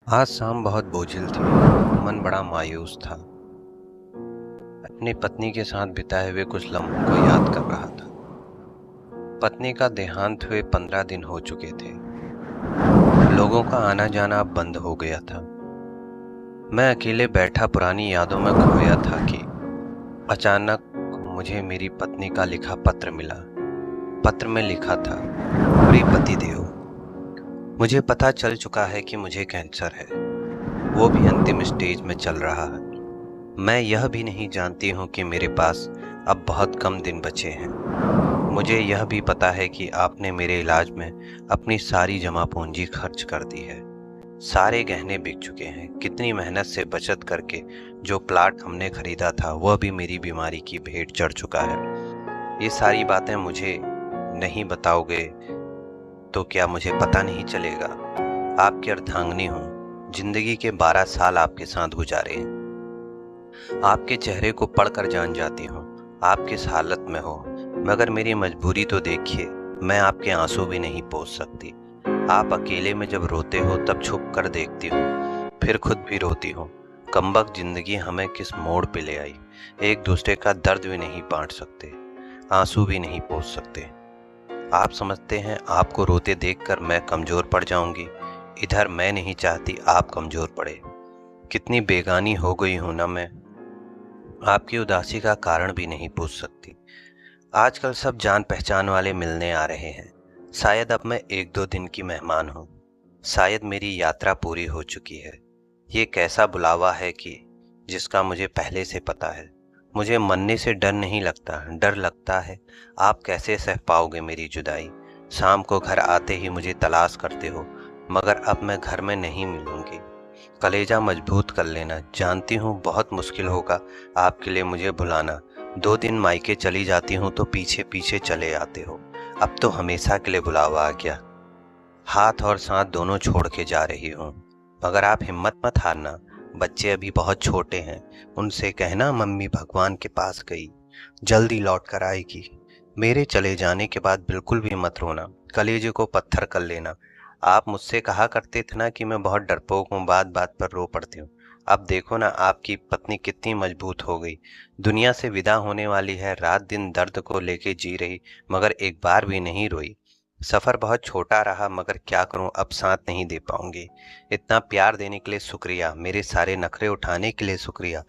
आज शाम बहुत बोझिल थी। मन बड़ा मायूस था। अपनी पत्नी के साथ बिताए हुए कुछ लम्हों को याद कर रहा था। पत्नी का देहांत हुए 15 दिन हो चुके थे। लोगों का आना जाना अब बंद हो गया था। मैं अकेले बैठा पुरानी यादों में खोया था कि अचानक मुझे मेरी पत्नी का लिखा पत्र मिला। पत्र में लिखा था, प्रिय पतिदेव, मुझे पता चल चुका है कि मुझे कैंसर है, वो भी अंतिम स्टेज में चल रहा है। मैं यह भी नहीं जानती हूँ कि मेरे पास अब बहुत कम दिन बचे हैं। मुझे यह भी पता है कि आपने मेरे इलाज में अपनी सारी जमा पूंजी खर्च कर दी है। सारे गहने बिक चुके हैं। कितनी मेहनत से बचत करके जो प्लाट हमने खरीदा था वह भी मेरी बीमारी की भेंट चढ़ चुका है। ये सारी बातें मुझे नहीं बताओगे तो क्या मुझे पता नहीं चलेगा? आपकी अर्धांगिनी हूँ। जिंदगी के 12 साल आपके साथ गुजारे हैं। आपके चेहरे को पढ़कर जान जाती हूँ आप किस हालत में हो, मगर मेरी मजबूरी तो देखिए, मैं आपके आंसू भी नहीं पोंछ सकती। आप अकेले में जब रोते हो तब छुप कर देखती हूँ, फिर खुद भी रोती हूँ। कमबख्त जिंदगी हमें किस मोड़ पे ले आई। एक दूसरे का दर्द भी नहीं बांट सकते, आंसू भी नहीं पोंछ सकते। आप समझते हैं आपको रोते देखकर मैं कमजोर पड़ जाऊंगी। इधर मैं नहीं चाहती आप कमजोर पड़े। कितनी बेगानी हो गई हूं ना मैं। आपकी उदासी का कारण भी नहीं पूछ सकती। आजकल सब जान पहचान वाले मिलने आ रहे हैं। शायद अब मैं 1-2 दिन की मेहमान हूँ। शायद मेरी यात्रा पूरी हो चुकी है। ये कैसा बुलावा है कि जिसका मुझे पहले से पता है। मुझे मरने से डर नहीं लगता, डर लगता है आप कैसे सह पाओगे मेरी जुदाई। शाम को घर आते ही मुझे तलाश करते हो, मगर अब मैं घर में नहीं मिलूंगी। कलेजा मजबूत कर लेना। जानती हूँ बहुत मुश्किल होगा आपके लिए मुझे भुलाना। 2 दिन मायके चली जाती हूँ तो पीछे पीछे चले आते हो। अब तो हमेशा के लिए बुलावा आ गया। हाथ और सांस दोनों छोड़ के जा रही हूँ, मगर आप हिम्मत मत हारना। बच्चे अभी बहुत छोटे हैं, उनसे कहना मम्मी भगवान के पास गई, जल्दी लौट कर आएगी। मेरे चले जाने के बाद बिल्कुल भी मत रोना, कलेजे को पत्थर कर लेना। आप मुझसे कहा करते थे ना कि मैं बहुत डरपोक हूँ, बात बात पर रो पड़ती हूँ। अब देखो ना आपकी पत्नी कितनी मजबूत हो गई। दुनिया से विदा होने वाली है, रात दिन दर्द को लेके जी रही, मगर एक बार भी नहीं रोई। सफर बहुत छोटा रहा, मगर क्या करूं, अब साथ नहीं दे पाऊंगी। इतना प्यार देने के लिए शुक्रिया, मेरे सारे नखरे उठाने के लिए शुक्रिया,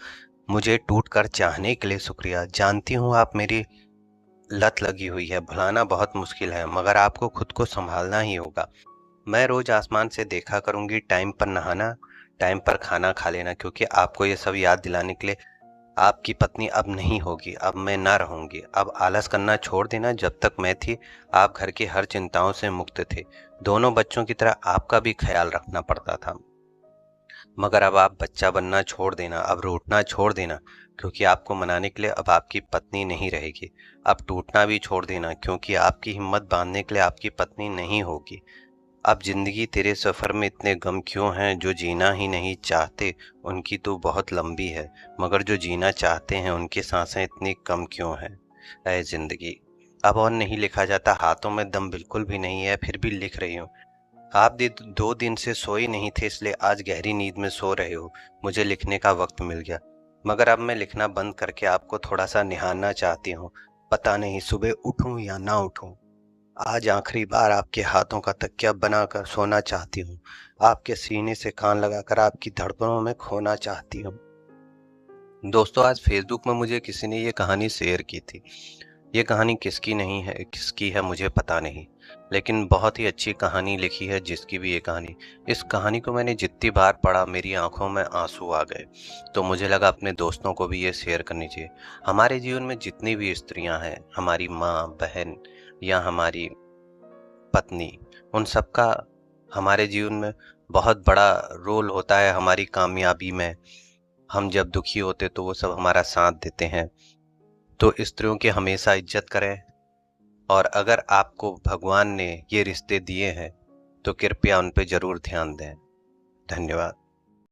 मुझे टूट कर चाहने के लिए शुक्रिया। जानती हूँ आप मेरी लत लगी हुई है, भुलाना बहुत मुश्किल है, मगर आपको खुद को संभालना ही होगा। मैं रोज आसमान से देखा करूंगी, टाइम पर नहाना, टाइम पर खाना खा लेना, क्योंकि आपको ये सब याद दिलाने के लिए। आपकी पत्नी अब नहीं होगी, अब मैं ना रहूंगी। अब आलस करना छोड़ देना। जब तक मैं थी आप घर की हर चिंताओं से मुक्त थे। दोनों बच्चों की तरह आपका भी ख्याल रखना पड़ता था, मगर अब आप बच्चा बनना छोड़ देना, अब रूठना छोड़ देना, क्योंकि आपको मनाने के लिए अब आपकी पत्नी नहीं रहेगी। अब टूटना भी छोड़ देना, क्योंकि आपकी हिम्मत बांधने के लिए आपकी पत्नी नहीं होगी। अब जिंदगी तेरे सफर में इतने गम क्यों हैं? जो जीना ही नहीं चाहते उनकी तो बहुत लंबी है, मगर जो जीना चाहते हैं उनकी सांसें इतनी कम क्यों हैं? ऐ जिंदगी, अब और नहीं लिखा जाता। हाथों में दम बिल्कुल भी नहीं है, फिर भी लिख रही हूँ। आप 2 दिन से सोए नहीं थे, इसलिए आज गहरी नींद में सो रहे हो। मुझे लिखने का वक्त मिल गया, मगर अब मैं लिखना बंद करके आपको थोड़ा सा निहारना चाहती हूँ। पता नहीं सुबह उठूं या ना उठूं। आज आखिरी बार आपके हाथों का तकिया बनाकर सोना चाहती हूँ। आपके सीने से कान लगाकर आपकी धड़कनों में खोना चाहती हूँ। दोस्तों, आज फेसबुक में मुझे किसी ने ये कहानी शेयर की थी। ये कहानी किसकी नहीं है, किसकी है मुझे पता नहीं, लेकिन बहुत ही अच्छी कहानी लिखी है जिसकी भी ये कहानी। इस कहानी को मैंने जितनी बार पढ़ा मेरी आंखों में आंसू आ गए, तो मुझे लगा अपने दोस्तों को भी ये शेयर करनी चाहिए। हमारे जीवन में जितनी भी स्त्रियां हैं, हमारी माँ, बहन या हमारी पत्नी, उन सबका हमारे जीवन में बहुत बड़ा रोल होता है हमारी कामयाबी में। हम जब दुखी होते तो वो सब हमारा साथ देते हैं। तो स्त्रियों की हमेशा इज्जत करें, और अगर आपको भगवान ने ये रिश्ते दिए हैं तो कृपया उन पे जरूर ध्यान दें। धन्यवाद।